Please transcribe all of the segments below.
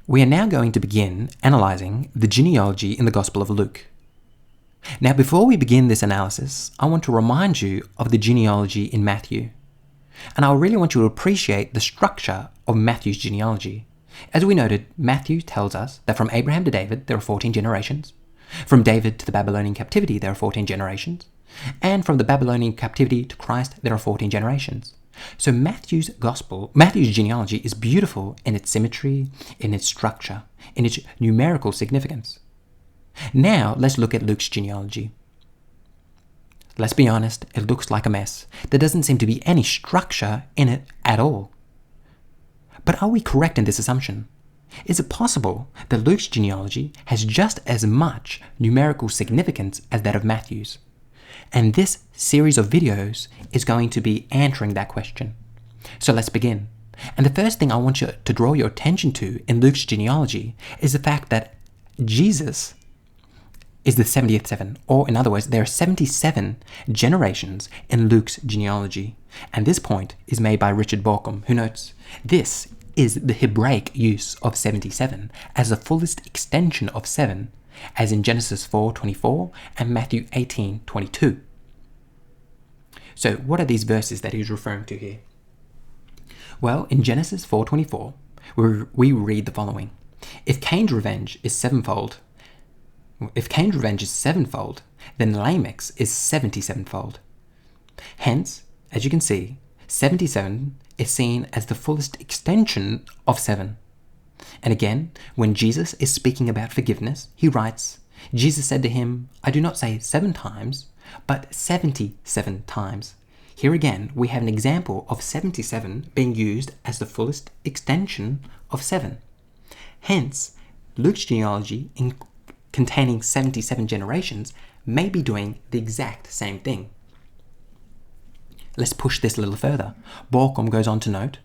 We are now going to begin analysing the genealogy in the Gospel of Luke. Now, before we begin this analysis, I want to remind you of the genealogy in Matthew. And I really want you to appreciate the structure of Matthew's genealogy. As we noted, Matthew tells us that from Abraham to David, there are 14 generations. From David to the Babylonian captivity, there are 14 generations. And from the Babylonian captivity to Christ, there are 14 generations. So Matthew's genealogy is beautiful in its symmetry, in its structure, in its numerical significance. Now, let's look at Luke's genealogy. Let's be honest, it looks like a mess. There doesn't seem to be any structure in it at all. But are we correct in this assumption? Is it possible that Luke's genealogy has just as much numerical significance as that of Matthew's? And this series of videos is going to be answering that question. So let's begin. And the first thing I want you to draw your attention to in Luke's genealogy is the fact that Jesus is the 70th seven, or in other words, there are 77 generations in Luke's genealogy. And this point is made by Richard Bauckham, who notes, this is the Hebraic use of 77 as the fullest extension of 7, as in Genesis 4:24 and Matthew 18:22. So what are these verses that he's referring to here? Well, in Genesis 4:24, we read the following. If Cain's revenge is sevenfold, then Lamech's is 77-fold. Hence, as you can see, 77 is seen as the fullest extension of 7. And again, when Jesus is speaking about forgiveness, he writes, Jesus said to him, I do not say 7 times, but 77 times. Here again, we have an example of 77 being used as the fullest extension of 7. Hence, Luke's genealogy, containing 77 generations, may be doing the exact same thing. Let's push this a little further. Bauckham goes on to note,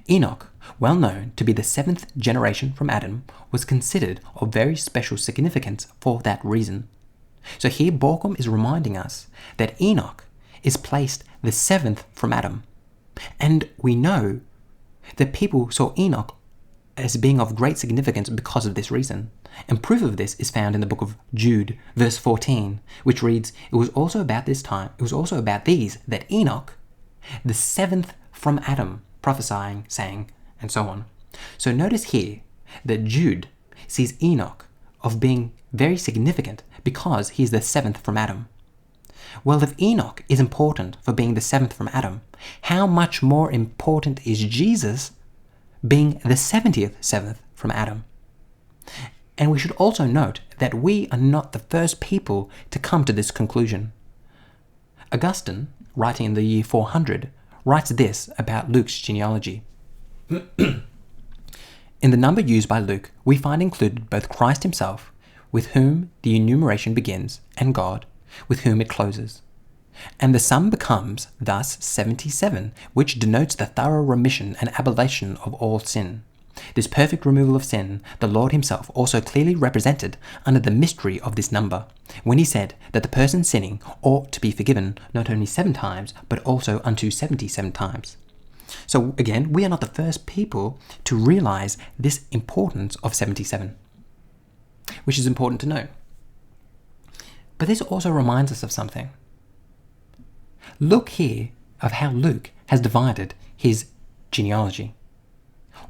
Enoch, well known to be the 7th generation from Adam, was considered of very special significance for that reason. So here Bauckham is reminding us that Enoch is placed the 7th from Adam. And we know that people saw Enoch as being of great significance because of this reason. And proof of this is found in the book of Jude, verse 14, which reads, It was also about these that Enoch, the 7th from Adam, prophesying, saying, and so on. So notice here that Jude sees Enoch of being very significant because he's the 7th from Adam. Well, if Enoch is important for being the 7th from Adam, how much more important is Jesus being the 7th from Adam? And we should also note that we are not the first people to come to this conclusion. Augustine, writing in the year 400, writes this about Luke's genealogy. In the number used by Luke, we find included both Christ himself, with whom the enumeration begins, and God, with whom it closes. And the sum becomes thus 77, which denotes the thorough remission and abolition of all sin. This perfect removal of sin, the Lord himself also clearly represented under the mystery of this number, when he said that the person sinning ought to be forgiven not only 7 times, but also unto 77 times. So again, we are not the first people to realize this importance of 77, which is important to know. But this also reminds us of something. Look here of how Luke has divided his genealogy.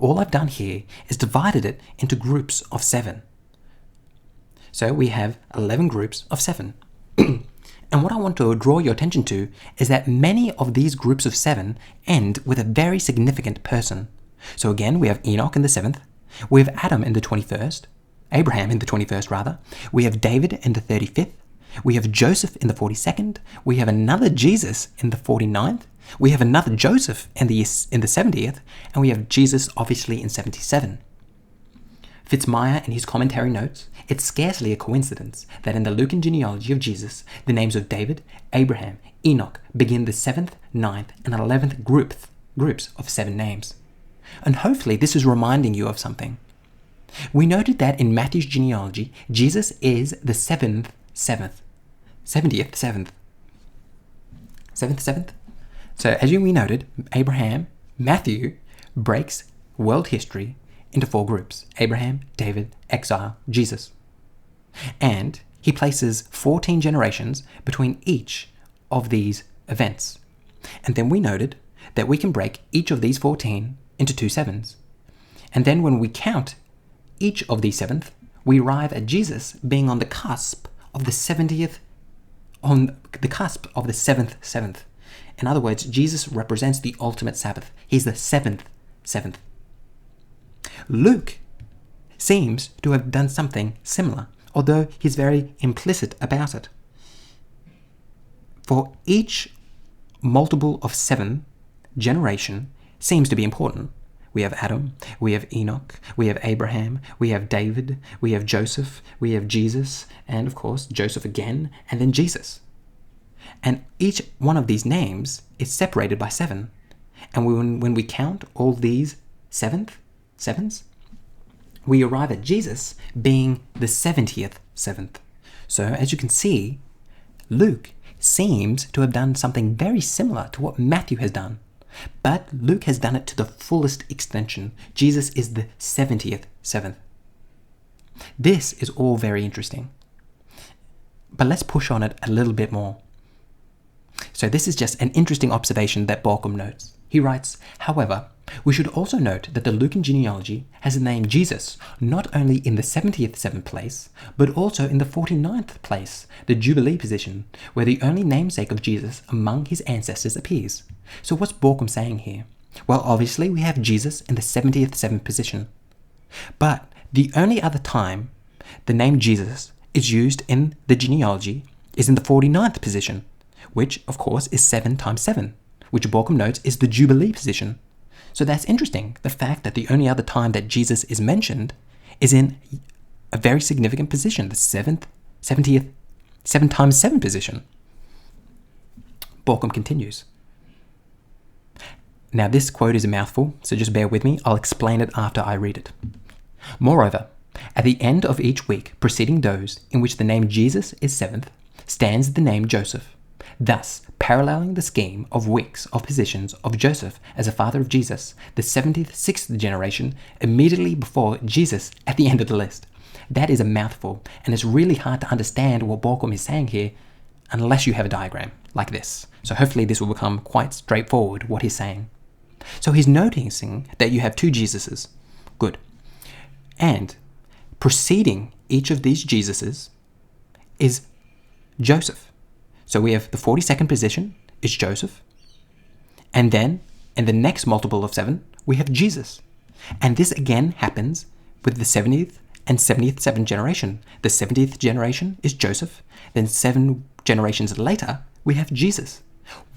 All I've done here is divided it into groups of 7. So we have 11 groups of 7. And what I want to draw your attention to is that many of these groups of 7 end with a very significant person. So again, we have Enoch in the 7th. We have Adam in the 21st. Abraham in the 21st, rather. We have David in the 35th. We have Joseph in the 42nd. We have another Jesus in the 49th. We have another Joseph in the 70th. And we have Jesus, obviously, in 77. Fitzmyer, in his commentary, notes, it's scarcely a coincidence that in the Lucan genealogy of Jesus, the names of David, Abraham, Enoch begin the 7th, 9th, and 11th groups of 7 names. And hopefully this is reminding you of something. We noted that in Matthew's genealogy, Jesus is the 70th seventh. So as we noted, Matthew breaks world history into 4 groups: Abraham, David, exile, Jesus. And he places 14 generations between each of these events. And then we noted that we can break each of these 14 into 2 sevens. And then when we count each of these seventh, we arrive at Jesus being on the cusp of the 70th, on the cusp of the 7th. In other words, Jesus represents the ultimate Sabbath. He's the 7th. Luke seems to have done something similar, although he's very implicit about it. For each multiple of 7 generation seems to be important. We have Adam, we have Enoch, we have Abraham, we have David, we have Joseph, we have Jesus, and of course Joseph again, and then Jesus. And each one of these names is separated by 7. And when we count all these sevens, we arrive at Jesus being the 70th seventh. So as you can see, Luke seems to have done something very similar to what Matthew has done. But Luke has done it to the fullest extension. Jesus is the 70th seventh. This is all very interesting. But let's push on it a little bit more. So this is just an interesting observation that Balcom notes. He writes, however, we should also note that the Lucan genealogy has the name Jesus not only in the 70th seventh place, but also in the 49th place, the Jubilee position, where the only namesake of Jesus among his ancestors appears. So what's Balcom saying here? Well, obviously we have Jesus in the 70th seventh position. But the only other time the name Jesus is used in the genealogy is in the 49th position, which of course is 7 times 7, which Balcom notes is the Jubilee position. So that's interesting, the fact that the only other time that Jesus is mentioned is in a very significant position, the 70th, 7 times 7 position. Balcom continues. Now this quote is a mouthful, so just bear with me, I'll explain it after I read it. Moreover, at the end of each week preceding those in which the name Jesus is 7th, stands the name Joseph, thus paralleling the scheme of weeks of positions of Joseph as a father of Jesus, the 76th generation, immediately before Jesus at the end of the list. That is a mouthful, and it's really hard to understand what Balcom is saying here unless you have a diagram like this. So hopefully this will become quite straightforward what he's saying. So he's noticing that you have 2 Jesuses. Good. And preceding each of these Jesuses is Joseph. So we have the 42nd position is Joseph. And then in the next multiple of 7, we have Jesus. And this again happens with the 70th and 77th generation. The 70th generation is Joseph. Then 7 generations later, we have Jesus.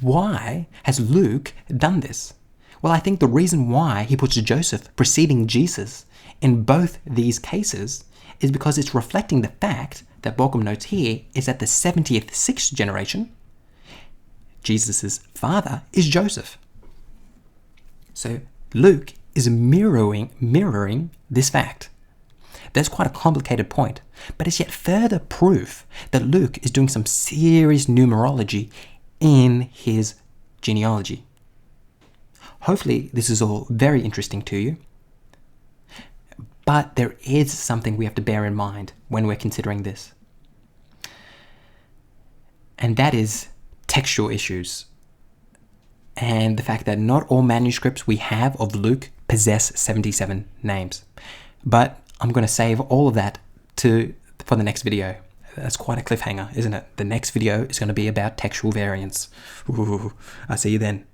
Why has Luke done this? Well, I think the reason why he puts Joseph preceding Jesus in both these cases is because it's reflecting the fact that Balcom notes here is that the 76th generation, Jesus' father, is Joseph. So Luke is mirroring this fact. That's quite a complicated point, but it's yet further proof that Luke is doing some serious numerology in his genealogy. Hopefully this is all very interesting to you, but there is something we have to bear in mind when we're considering this. And that is textual issues. And the fact that not all manuscripts we have of Luke possess 77 names. But I'm going to save all of that for the next video. That's quite a cliffhanger, isn't it? The next video is going to be about textual variants. Ooh, I'll see you then.